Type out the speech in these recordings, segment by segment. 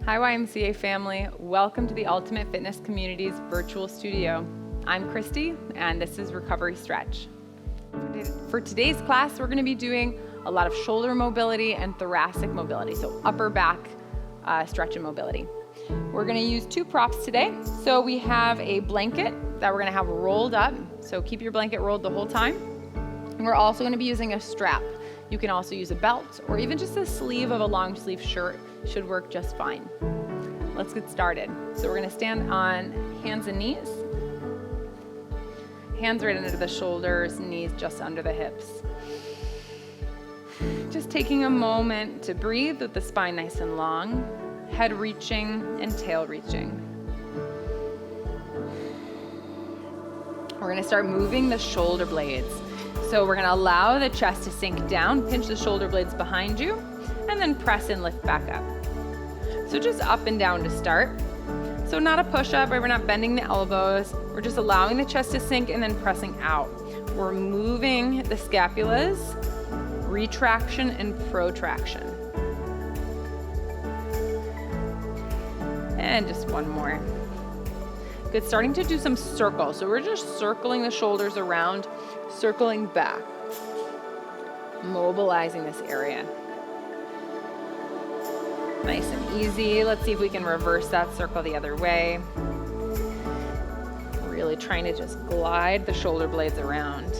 Hi YMCA family, welcome to the Ultimate Fitness Community's virtual studio. I'm Christy and this is Recovery Stretch. For today's class, we're going to be doing a lot of shoulder mobility and thoracic mobility, so upper back stretch and mobility. We're going to use two props today. So we have a blanket that we're going to have rolled up, so keep your blanket rolled the whole time. And we're also going to be using a strap. You can also use a belt or even just a sleeve of a long sleeve shirt should work just fine. Let's get started. So we're going to stand on hands and knees. Hands right under the shoulders, knees just under the hips. Just taking a moment to breathe with the spine nice and long, head reaching and tail reaching. We're going to start moving the shoulder blades. So we're going to allow the chest to sink down, pinch the shoulder blades behind you, and then press and lift back up. So just up and down to start. So not a push-up, right? We're not bending the elbows. We're just allowing the chest to sink and then pressing out. We're moving the scapulas, retraction and protraction. And just one more. Good, starting to do some circles. So we're just circling the shoulders around, circling back, mobilizing this area. Nice and easy. Let's see if we can reverse that circle the other way. Really trying to just glide the shoulder blades around.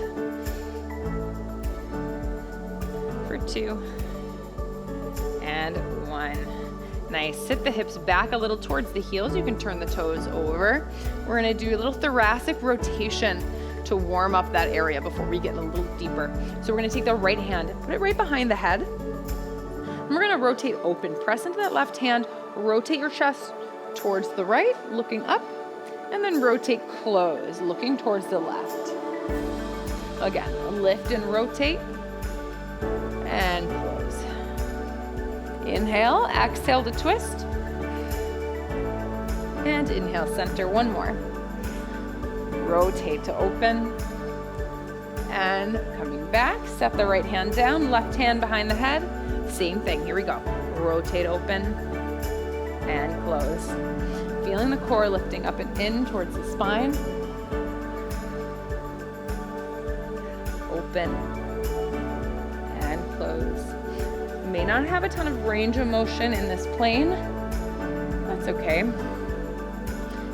For 2 and 1. Nice. Sit the hips back a little towards the heels. You can turn the toes over. We're going to do a little thoracic rotation to warm up that area before we get a little deeper. So we're going to take the right hand, put it right behind the head. And we're going to rotate open. Press into that left hand. Rotate your chest towards the right, looking up. And then rotate close, looking towards the left. Again, lift and rotate. And close. Inhale, exhale to twist. And inhale, center. One more. Rotate to open. And coming back, set the right hand down, left hand behind the head. Same thing, here we go. Rotate open and close. Feeling the core lifting up and in towards the spine. Open and close. May not have a ton of range of motion in this plane. That's okay.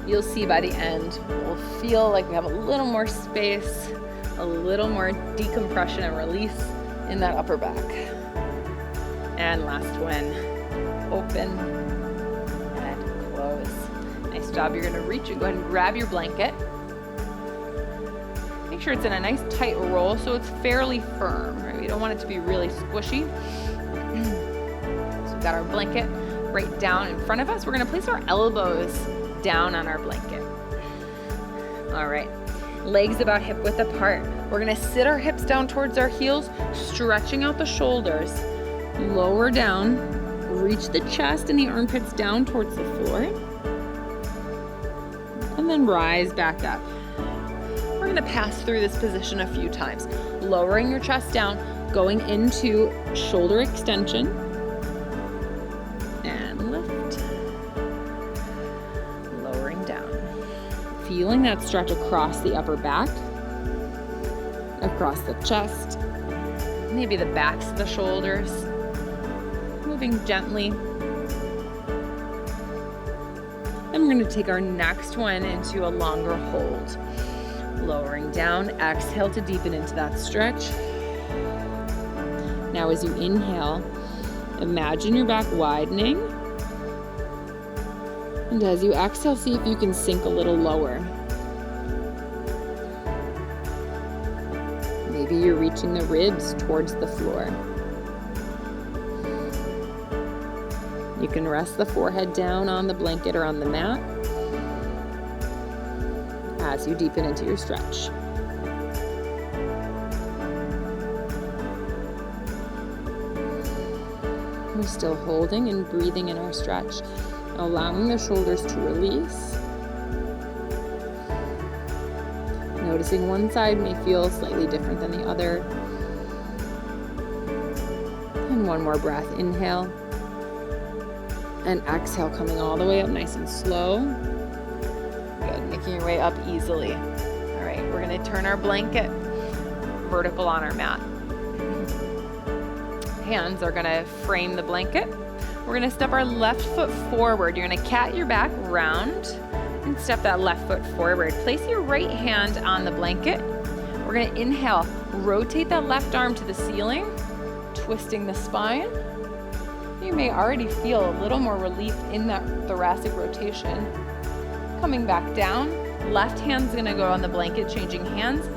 You'll see by the end, we'll feel like we have a little more space, a little more decompression and release in that upper back. And last one, open and close. Nice job. You're gonna reach and go ahead and grab your blanket. Make sure it's in a nice tight roll so it's fairly firm, right? We don't want it to be really squishy. So we've got our blanket right down in front of us. We're gonna place our elbows down on our blanket. All right, legs about hip width apart. We're gonna sit our hips down towards our heels, stretching out the shoulders. Lower down, reach the chest and the armpits down towards the floor. And then rise back up. We're gonna pass through this position a few times. Lowering your chest down, going into shoulder extension. And lift. Lowering down. Feeling that stretch across the upper back, across the chest, maybe the backs of the shoulders. Moving gently. And we're going to take our next one into a longer hold. Lowering down, exhale to deepen into that stretch. Now as you inhale, imagine your back widening. And as you exhale, see if you can sink a little lower. Maybe you're reaching the ribs towards the floor. You can rest the forehead down on the blanket or on the mat as you deepen into your stretch. We're still holding and breathing in our stretch, allowing the shoulders to release. Noticing one side may feel slightly different than the other. And one more breath. Inhale. And exhale, coming all the way up nice and slow. Good, making your way up easily. All right, we're gonna turn our blanket vertical on our mat. Hands are gonna frame the blanket. We're gonna step our left foot forward. You're gonna cat your back round and step that left foot forward. Place your right hand on the blanket. We're gonna inhale, rotate that left arm to the ceiling, twisting the spine. You may already feel a little more relief in that thoracic rotation. Coming back down, left hand's gonna go on the blanket, changing hands.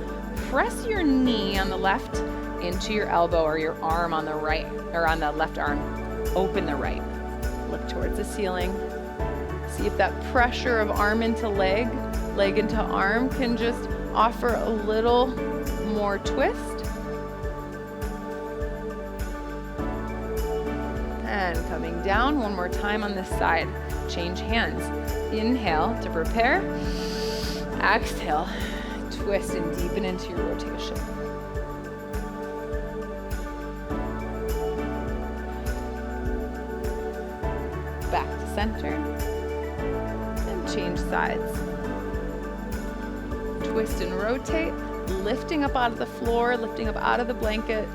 Press your knee on the left into your elbow or your arm on the right, or on the left arm. Open the right. Look towards the ceiling. See if that pressure of arm into leg, leg into arm can just offer a little more twist. And coming down one more time on this side. Change hands. Inhale to prepare. Exhale, twist and deepen into your rotation. Back to center. And change sides. Twist and rotate, lifting up out of the floor, lifting up out of the blanket.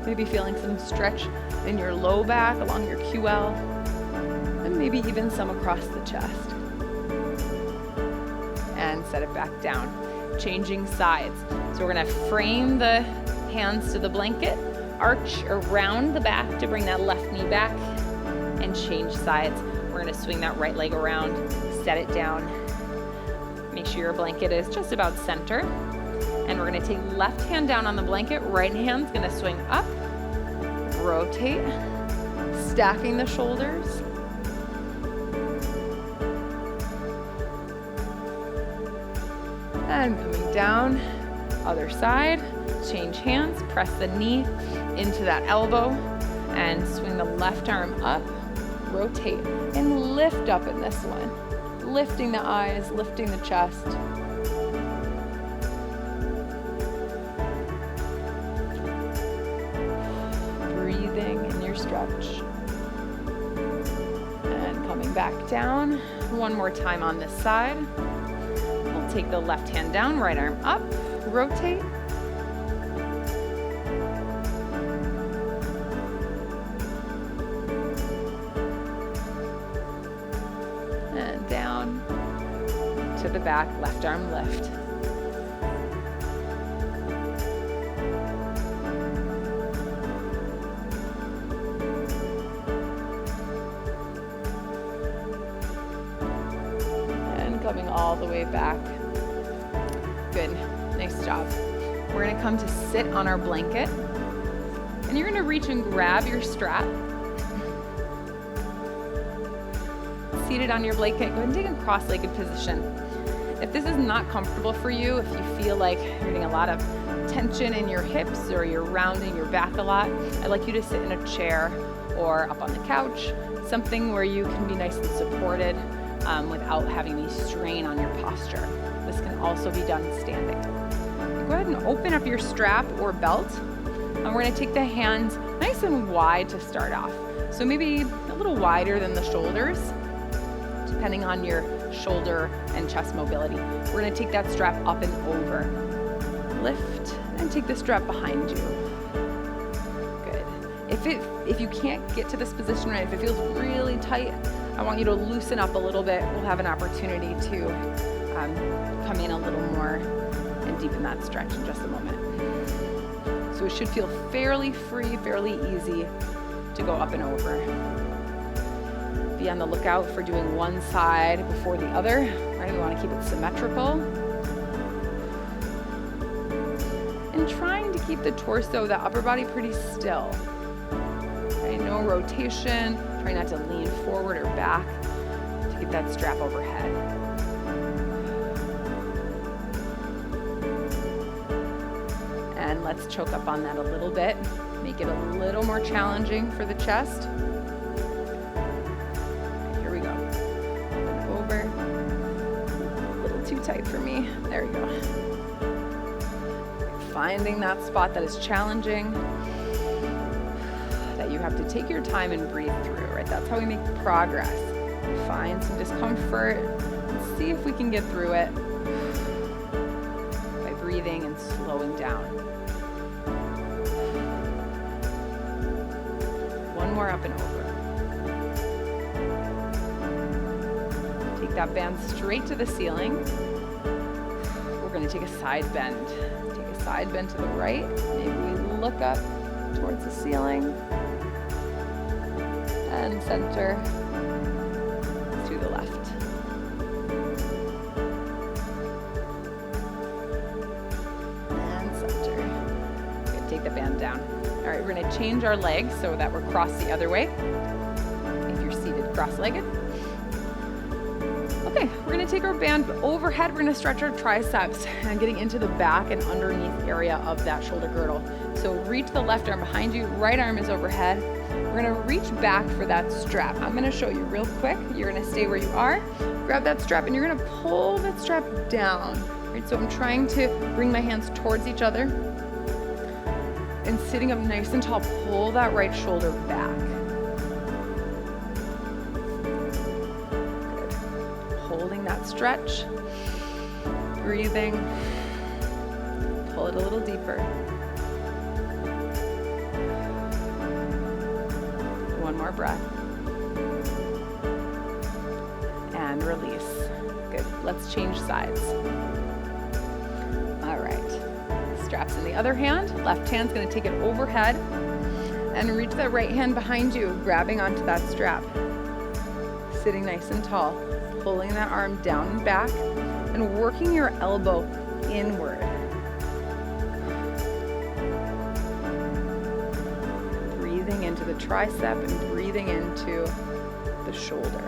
Maybe feeling some stretch in your low back, along your QL, and maybe even some across the chest. And set it back down. Changing sides. So we're gonna frame the hands to the blanket, arch around the back to bring that left knee back, and change sides. We're gonna swing that right leg around, set it down. Make sure your blanket is just about center. And we're gonna take left hand down on the blanket, right hand's gonna swing up, rotate, stacking the shoulders. And coming down, other side, change hands, press the knee into that elbow, and swing the left arm up, rotate, and lift up in this one. Lifting the eyes, lifting the chest. Breathing in your stretch. And coming back down. One more time on this side. We'll take the left hand down, right arm up, rotate. And down to the back, left arm lift. Coming all the way back. Good, nice job. We're gonna come to sit on our blanket, and you're gonna reach and grab your strap. Seated on your blanket, go ahead and take a cross-legged position. If this is not comfortable for you, if you feel like you're getting a lot of tension in your hips or you're rounding your back a lot, I'd like you to sit in a chair or up on the couch, something where you can be nice and supported without having any strain on your posture. This can also be done standing. Go ahead and open up your strap or belt, and we're gonna take the hands nice and wide to start off. So maybe a little wider than the shoulders, depending on your shoulder and chest mobility. We're gonna take that strap up and over. Lift and take the strap behind you. Good. If you can't get to this position right, if it feels really tight, I want you to loosen up a little bit. We'll have an opportunity to come in a little more and deepen that stretch in just a moment. So it should feel fairly free, fairly easy to go up and over. Be on the lookout for doing one side before the other, right? We want to keep it symmetrical. And trying to keep the torso, the upper body pretty still. Okay, no rotation. Try not to lean forward or back to get that strap overhead. And let's choke up on that a little bit. Make it a little more challenging for the chest. Here we go. And over. A little too tight for me. There we go. Finding that spot that is challenging, that that you have to take your time and breathe through, right? That's how we make progress. Find some discomfort and see if we can get through it by breathing and slowing down. One more up and over. Take that band straight to the ceiling. We're going to take a side bend. Take a side bend to the right. Maybe we look up towards the ceiling and center to the left. And center. Good. Take the band down. All right, we're going to change our legs so that we're crossed the other way. If you're seated cross-legged. Okay, we're going to take our band overhead. We're going to stretch our triceps and getting into the back and underneath area of that shoulder girdle. So reach the left arm behind you, right arm is overhead. We're going to reach back for that strap. I'm going to show you real quick. You're going to stay where you are, grab that strap, and you're going to pull that strap down. Right? So I'm trying to bring my hands towards each other and sitting up nice and tall, pull that right shoulder back. Holding that stretch, breathing, pull it a little deeper. One more breath. And release. Good. Let's change sides. All right. Straps in the other hand. Left hand's going to take it overhead and reach that right hand behind you, grabbing onto that strap. Sitting nice and tall. Pulling that arm down and back and working your elbow inward. Breathing into the tricep and breathing into the shoulder.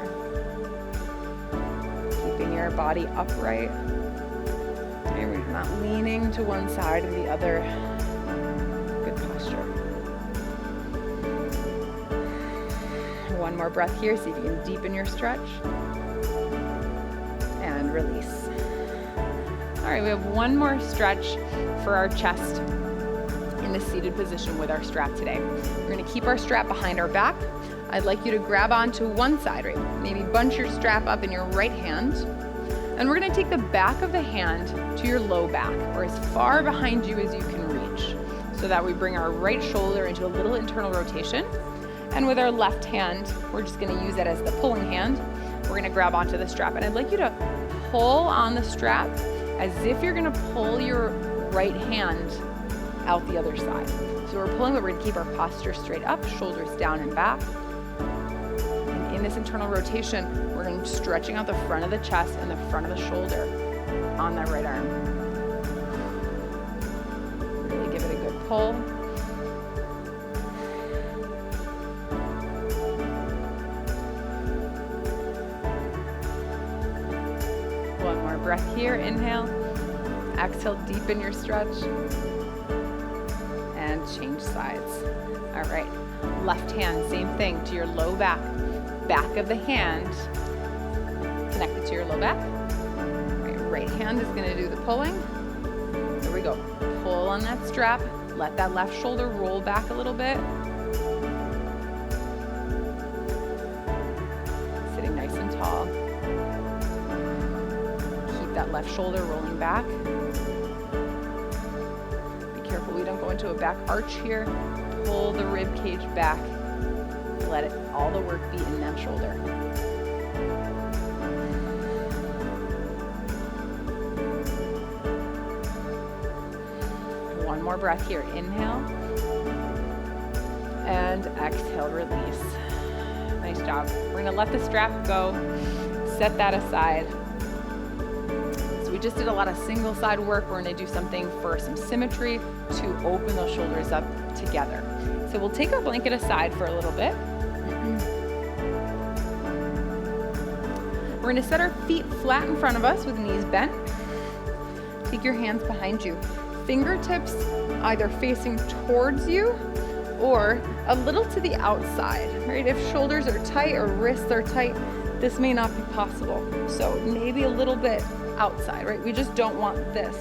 Keeping your body upright. And we're not leaning to one side or the other. Good posture. One more breath here. See if you can deepen your stretch. And release. All right, we have one more stretch for our chest in the seated position with our strap today. We're going to keep our strap behind our back. I'd like you to grab onto one side, right? Maybe bunch your strap up in your right hand. And we're going to take the back of the hand to your low back, or as far behind you as you can reach, so that we bring our right shoulder into a little internal rotation. And with our left hand, we're just going to use that as the pulling hand. We're going to grab onto the strap, and I'd like you to pull on the strap as if you're going to pull your right hand out the other side. So we're pulling, but we're going to keep our posture straight up, shoulders down and back. And in this internal rotation, we're going to be stretching out the front of the chest and the front of the shoulder on that right arm. Really give it a good pull. One more breath here. Inhale. Exhale, deepen your stretch. And change sides. All right. Left hand, same thing, to your low back. Back of the hand connected to your low back. Right hand is going to do the pulling. Here we go. Pull on that strap. Let that left shoulder roll back a little bit. Sitting nice and tall. Keep that left shoulder rolling back. Be careful we don't go into a back arch here. Pull the rib cage back. Let it, all the work be in that shoulder. One more breath here. Inhale. And exhale, release. Nice job. We're gonna let the strap go. Set that aside. So we just did a lot of single side work. We're gonna do something for some symmetry to open those shoulders up together. So we'll take our blanket aside for a little bit. We're going to set our feet flat in front of us with knees bent. Take your hands behind you. Fingertips either facing towards you or a little to the outside, right? If shoulders are tight or wrists are tight, this may not be possible. So maybe a little bit outside, right? We just don't want this.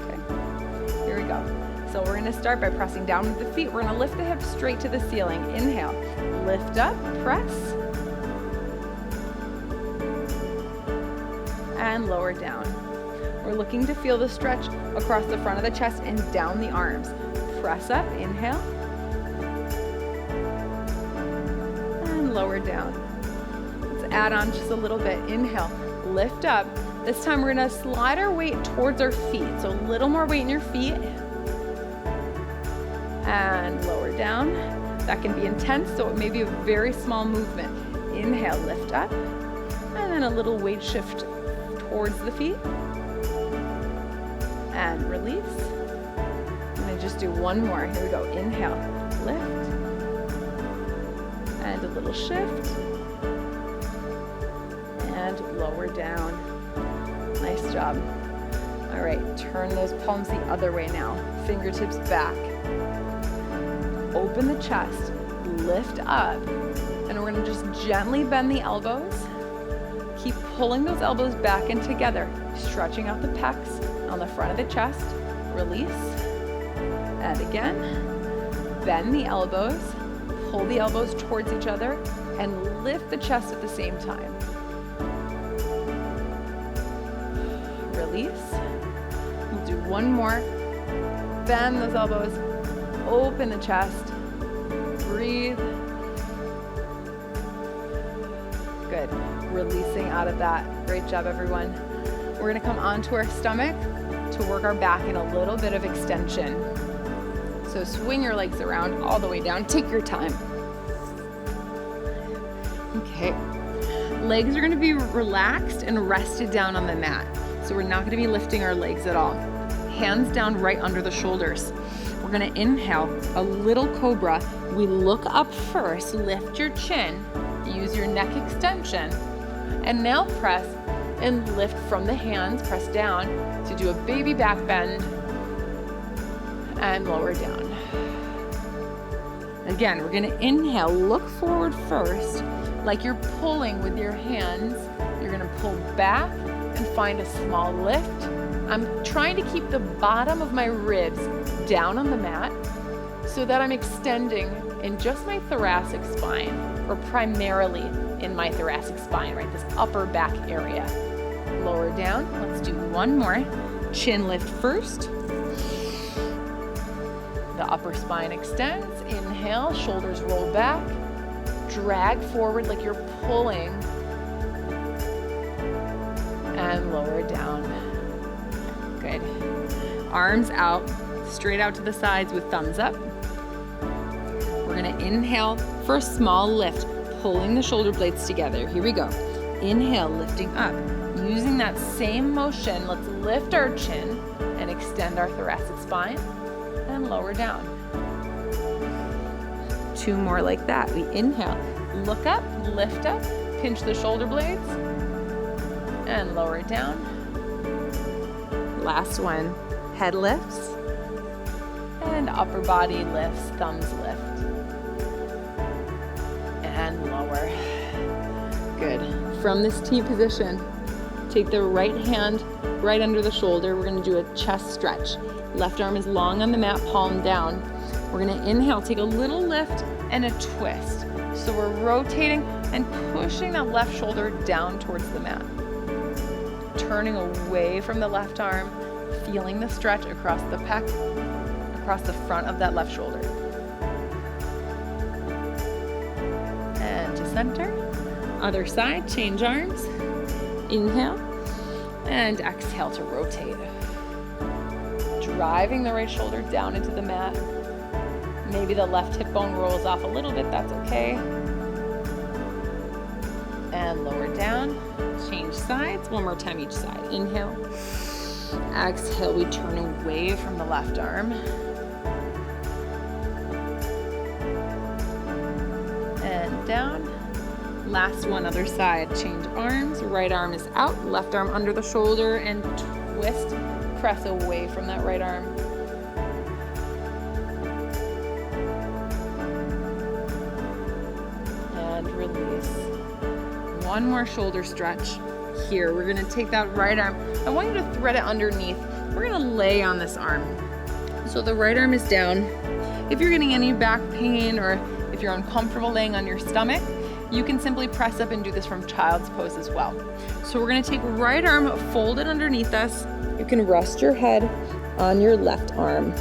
Okay, here we go. So we're gonna start by pressing down with the feet. We're gonna lift the hips straight to the ceiling. Inhale, lift up, press, and lower down. We're looking to feel the stretch across the front of the chest and down the arms. Press up, inhale, and lower down. Let's add on just a little bit. Inhale, lift up. This time we're gonna slide our weight towards our feet. So a little more weight in your feet. And lower down. That can be intense, so it may be a very small movement. Inhale, lift up. And then a little weight shift towards the feet. And release. I'm gonna just do one more. Here we go. Inhale, lift. And a little shift. And lower down. Nice job. All right, turn those palms the other way now. Fingertips back. Open the chest, lift up, and we're gonna just gently bend the elbows. Keep pulling those elbows back and together, stretching out the pecs on the front of the chest. Release. And again, bend the elbows, pull the elbows towards each other, and lift the chest at the same time. Release. We'll do one more. Bend those elbows, open the chest, breathe. Good. Releasing out of that. Great job, everyone. We're gonna come onto our stomach to work our back in a little bit of extension. So swing your legs around all the way down. Take your time. Okay. Legs are gonna be relaxed and rested down on the mat. So we're not gonna be lifting our legs at all. Hands down right under the shoulders. We're gonna inhale a little cobra. We look up first, lift your chin, use your neck extension, and now press and lift from the hands, press down to do a baby back bend and lower down. Again, we're gonna inhale, look forward first, like you're pulling with your hands. You're gonna pull back and find a small lift. I'm trying to keep the bottom of my ribs down on the mat so that I'm extending in just my thoracic spine, or primarily in my thoracic spine, right? This upper back area. Lower down. Let's do one more. Chin lift first. The upper spine extends. Inhale, shoulders roll back. Drag forward like you're pulling. And lower down. Good. Arms out, straight out to the sides with thumbs up. We're gonna inhale for a small lift, pulling the shoulder blades together. Here we go. Inhale, lifting up. Using that same motion, let's lift our chin and extend our thoracic spine and lower down. Two more like that. We inhale, look up, lift up, pinch the shoulder blades, and lower it down. Last one, head lifts, and upper body lifts, thumbs lift, and lower. Good. From this T position, take the right hand right under the shoulder. We're gonna do a chest stretch. Left arm is long on the mat, palm down. We're gonna inhale, take a little lift and a twist. So we're rotating and pushing that left shoulder down towards the mat. Turning away from the left arm, feeling the stretch across the pec, across the front of that left shoulder. And to center. Other side, change arms. Inhale and exhale to rotate. Driving the right shoulder down into the mat. Maybe the left hip bone rolls off a little bit, that's okay. And lower down, change sides, one more time each side. Inhale, exhale, we turn away from the left arm. And down. Last one, other side. Change arms, right arm is out, left arm under the shoulder, and twist, press away from that right arm. And release. One more shoulder stretch. Here, we're gonna take that right arm. I want you to thread it underneath. We're gonna lay on this arm. So the right arm is down. If you're getting any back pain or if you're uncomfortable laying on your stomach, you can simply press up and do this from child's pose as well. So we're gonna take right arm, fold it underneath us. You can rest your head on your left arm.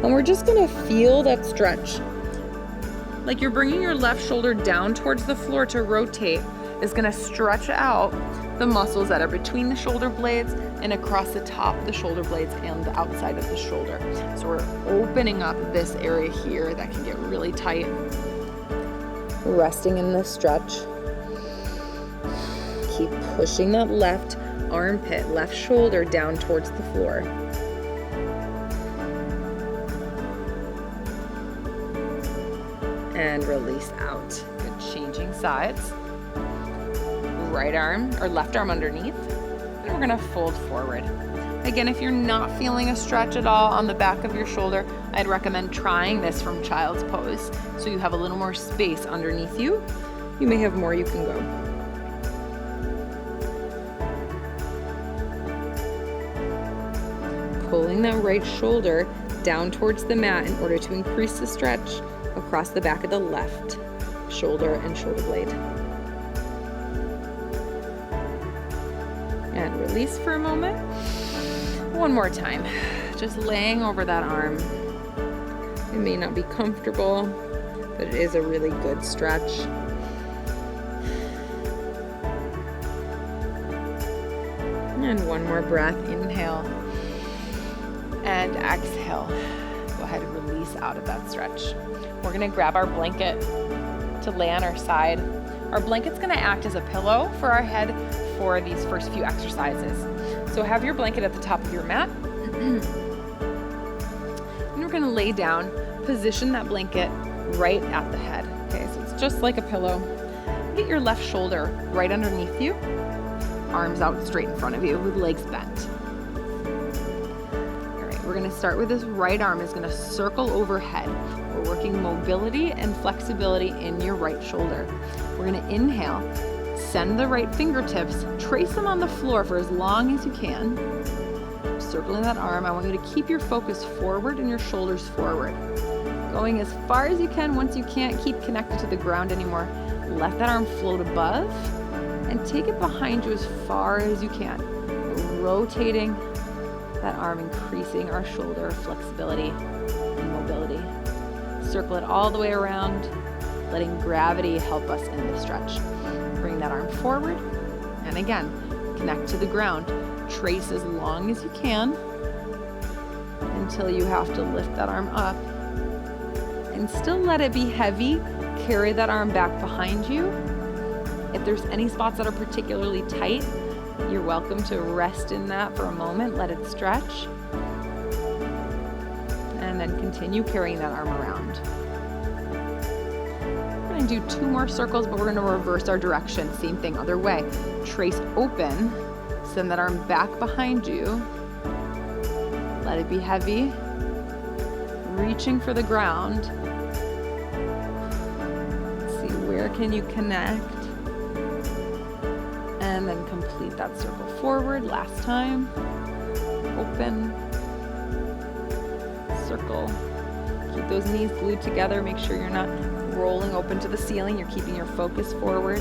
And we're just gonna feel that stretch. Like you're bringing your left shoulder down towards the floor to rotate is gonna stretch out the muscles that are between the shoulder blades and across the top of the shoulder blades and the outside of the shoulder. So we're opening up this area here that can get really tight. Resting in the stretch. Keep pushing that left armpit, left shoulder down towards the floor. And release out. Good, changing sides. Right arm or left arm underneath. And we're gonna fold forward. Again, if you're not feeling a stretch at all on the back of your shoulder, I'd recommend trying this from child's pose so you have a little more space underneath you. You may have more, you can go. Pulling that right shoulder down towards the mat in order to increase the stretch across the back of the left shoulder and shoulder blade. And release for a moment. One more time, just laying over that arm. It may not be comfortable, but it is a really good stretch. And one more breath, inhale and exhale. Go ahead and release out of that stretch. We're gonna grab our blanket to lay on our side. Our blanket's gonna act as a pillow for our head for these first few exercises. So have your blanket at the top of your mat. And we're gonna lay down, position that blanket right at the head. Okay, so it's just like a pillow. Get your left shoulder right underneath you, arms out straight in front of you with legs bent. All right, we're gonna start with this right arm is gonna circle overhead. We're working mobility and flexibility in your right shoulder. We're gonna inhale, send the right fingertips, trace them on the floor for as long as you can. Circling that arm, I want you to keep your focus forward and your shoulders forward. Going as far as you can. Once you can't keep connected to the ground anymore, let that arm float above and take it behind you as far as you can. Rotating that arm, increasing our shoulder flexibility and mobility. Circle it all the way around, letting gravity help us in the stretch. Bring that arm forward, and again, connect to the ground. Trace as long as you can until you have to lift that arm up. And still let it be heavy. Carry that arm back behind you. If there's any spots that are particularly tight, you're welcome to rest in that for a moment. Let it stretch. And then continue carrying that arm around. We're gonna do 2 more circles, but we're gonna reverse our direction. Same thing, other way. Trace open, send that arm back behind you. Let it be heavy. Reaching for the ground. See where can you connect. And then complete that circle forward. Last time. Open. Circle. Keep those knees glued together. Make sure you're not rolling open to the ceiling. You're keeping your focus forward.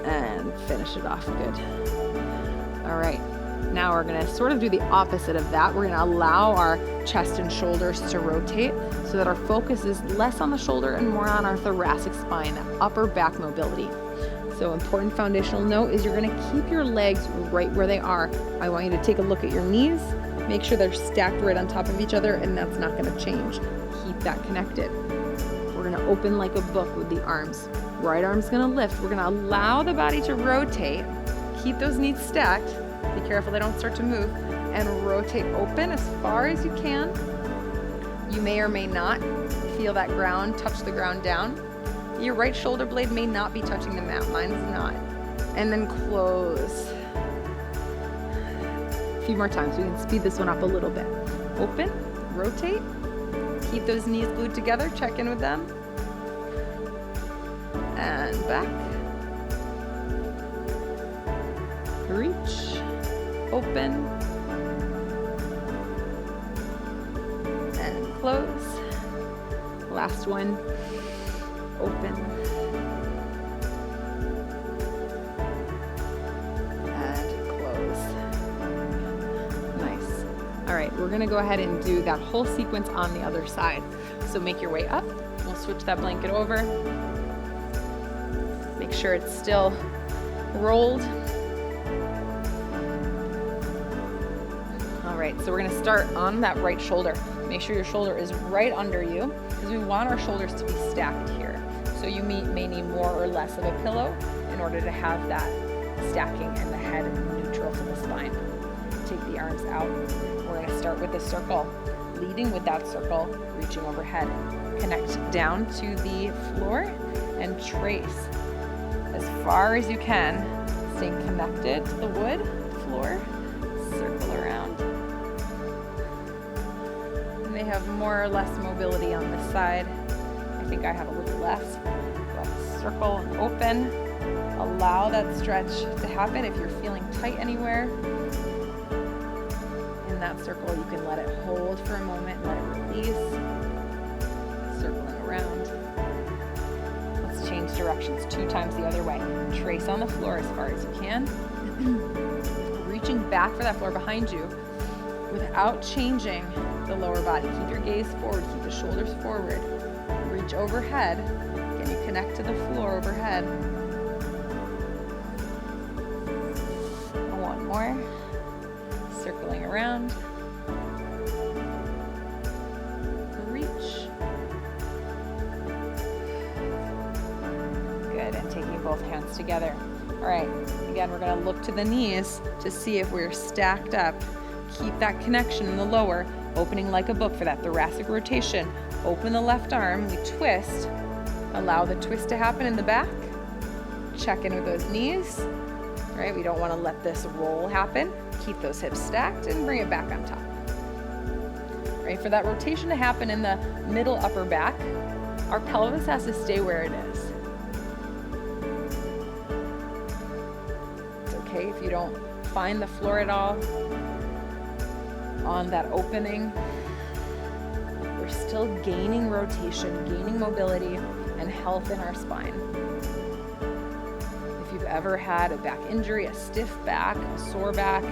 And finish it off good. All right. Now we're gonna sort of do the opposite of that. We're gonna allow our chest and shoulders to rotate so that our focus is less on the shoulder and more on our thoracic spine, that upper back mobility. So important foundational note is you're gonna keep your legs right where they are. I want you to take a look at your knees, make sure they're stacked right on top of each other, and that's not gonna change. Keep that connected. We're gonna open like a book with the arms. Right arm's gonna lift. We're gonna allow the body to rotate. Keep those knees stacked. Be careful they don't start to move. And rotate open as far as you can. You may or may not feel that ground, touch the ground down. Your right shoulder blade may not be touching the mat. Mine is not. And then close. A few more times. We can speed this one up a little bit. Open, rotate. Keep those knees glued together. Check in with them. And back. Reach. Open. close. Last one, open. And close. Nice. All right, we're gonna go ahead and do that whole sequence on the other side. So make your way up. We'll switch that blanket over. Make sure it's still rolled. All right, so we're gonna start on that right shoulder. Make sure your shoulder is right under you because we want our shoulders to be stacked here. So you may need more or less of a pillow in order to have that stacking and the head neutral to the spine. Take the arms out. We're gonna start with a circle. Leading with that circle, reaching overhead. Connect down to the floor and trace as far as you can, staying connected to the wood floor. Circle around. And they have more or less mobility on this side. I think I have a little less. But circle and open. Allow that stretch to happen. If you're feeling tight anywhere in that circle, you can let it hold for a moment and let it release. Circling around. Let's change directions 2 times the other way. Trace on the floor as far as you can. Reaching back for that floor behind you without changing the lower body. Keep your gaze forward, keep the shoulders forward. Reach overhead. Can you connect to the floor overhead? One more. Circling around. Reach. Good, and taking both hands together. All right, again, we're gonna look to the knees to see if we're stacked up. Keep that connection in the lower, opening like a book for that thoracic rotation. Open the left arm, we twist. Allow the twist to happen in the back. Check in with those knees. All right, we don't wanna let this roll happen. Keep those hips stacked and bring it back on top. All right, for that rotation to happen in the middle upper back, our pelvis has to stay where it is. Okay, if you don't find the floor at all on that opening, we're still gaining rotation, gaining mobility and health in our spine. If you've ever had a back injury, a stiff back, a sore back,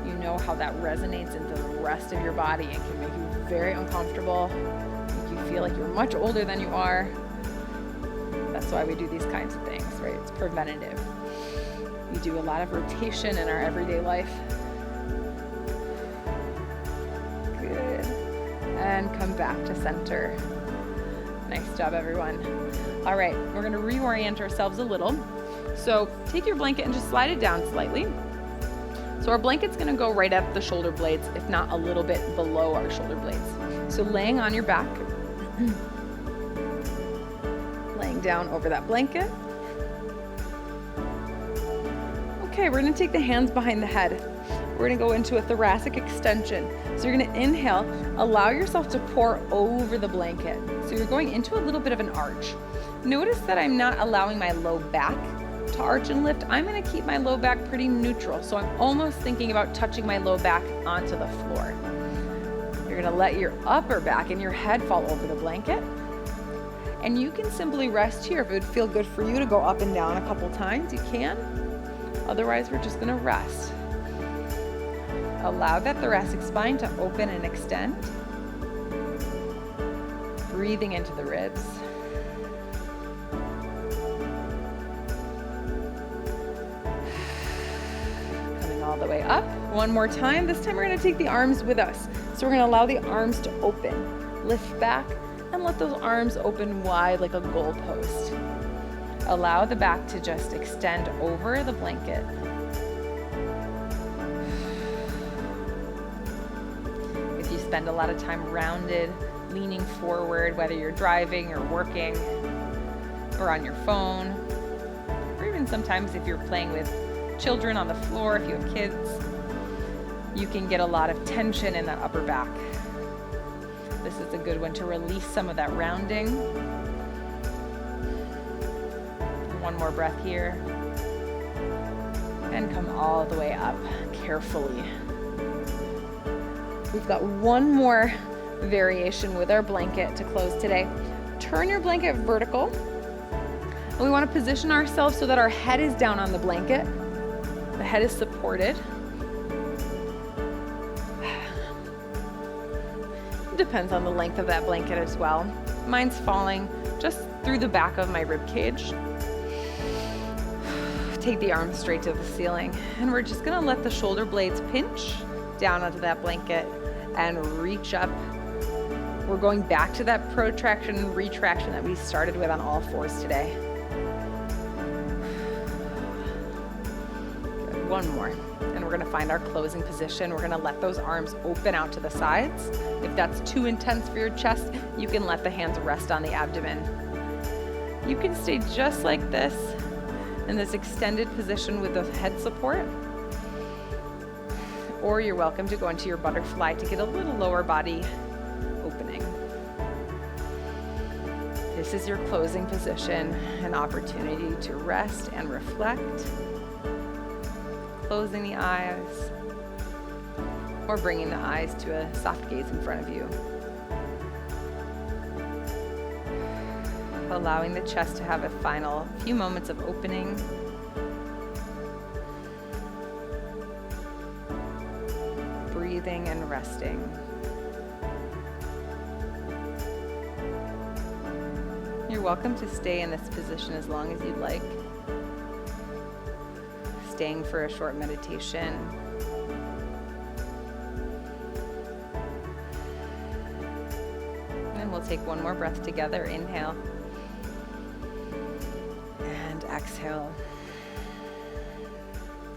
you know how that resonates into the rest of your body and can make you very uncomfortable, make you feel like you're much older than you are. That's why we do these kinds of things, right? It's preventative. We do a lot of rotation in our everyday life. Good. And come back to center. Nice job, everyone. All right, we're gonna reorient ourselves a little. So take your blanket and just slide it down slightly. So our blanket's gonna go right at the shoulder blades, if not a little bit below our shoulder blades. So laying on your back, laying down over that blanket. Okay, we're gonna take the hands behind the head. We're gonna go into a thoracic extension. So you're gonna inhale, allow yourself to pour over the blanket. So you're going into a little bit of an arch. Notice that I'm not allowing my low back to arch and lift. I'm gonna keep my low back pretty neutral. So I'm almost thinking about touching my low back onto the floor. You're gonna let your upper back and your head fall over the blanket. And you can simply rest here. If it would feel good for you to go up and down a couple times, you can. Otherwise, we're just gonna rest. Allow that thoracic spine to open and extend. Breathing into the ribs. Coming all the way up. One more time. This time we're gonna take the arms with us. So we're gonna allow the arms to open. Lift back and let those arms open wide like a goalpost. Allow the back to just extend over the blanket. If you spend a lot of time rounded, leaning forward, whether you're driving or working or on your phone, or even sometimes if you're playing with children on the floor, if you have kids, you can get a lot of tension in that upper back. This is a good one to release some of that rounding. One more breath here. And come all the way up carefully. We've got one more variation with our blanket to close today. Turn your blanket vertical. And we want to position ourselves so that our head is down on the blanket. The head is supported. It depends on the length of that blanket as well. Mine's falling just through the back of my rib cage. Take the arms straight to the ceiling, and we're just gonna let the shoulder blades pinch down onto that blanket and reach up. We're going back to that protraction and retraction that we started with on all fours today. Good. One more, and we're gonna find our closing position. We're gonna let those arms open out to the sides. If that's too intense for your chest, you can let the hands rest on the abdomen. You can stay just like this in this extended position with the head support, or you're welcome to go into your butterfly to get a little lower body opening. This is your closing position, an opportunity to rest and reflect, closing the eyes, or bringing the eyes to a soft gaze in front of you. Allowing the chest to have a final few moments of opening. Breathing and resting. You're welcome to stay in this position as long as you'd like. Staying for a short meditation. And we'll take one more breath together. Inhale. And exhale.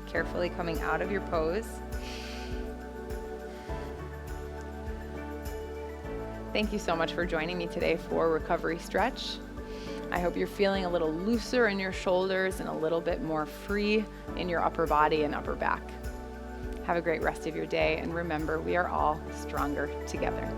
Carefully coming out of your pose. Thank you so much for joining me today for Recovery Stretch. I hope you're feeling a little looser in your shoulders and a little bit more free in your upper body and upper back. Have a great rest of your day, and remember, we are all stronger together.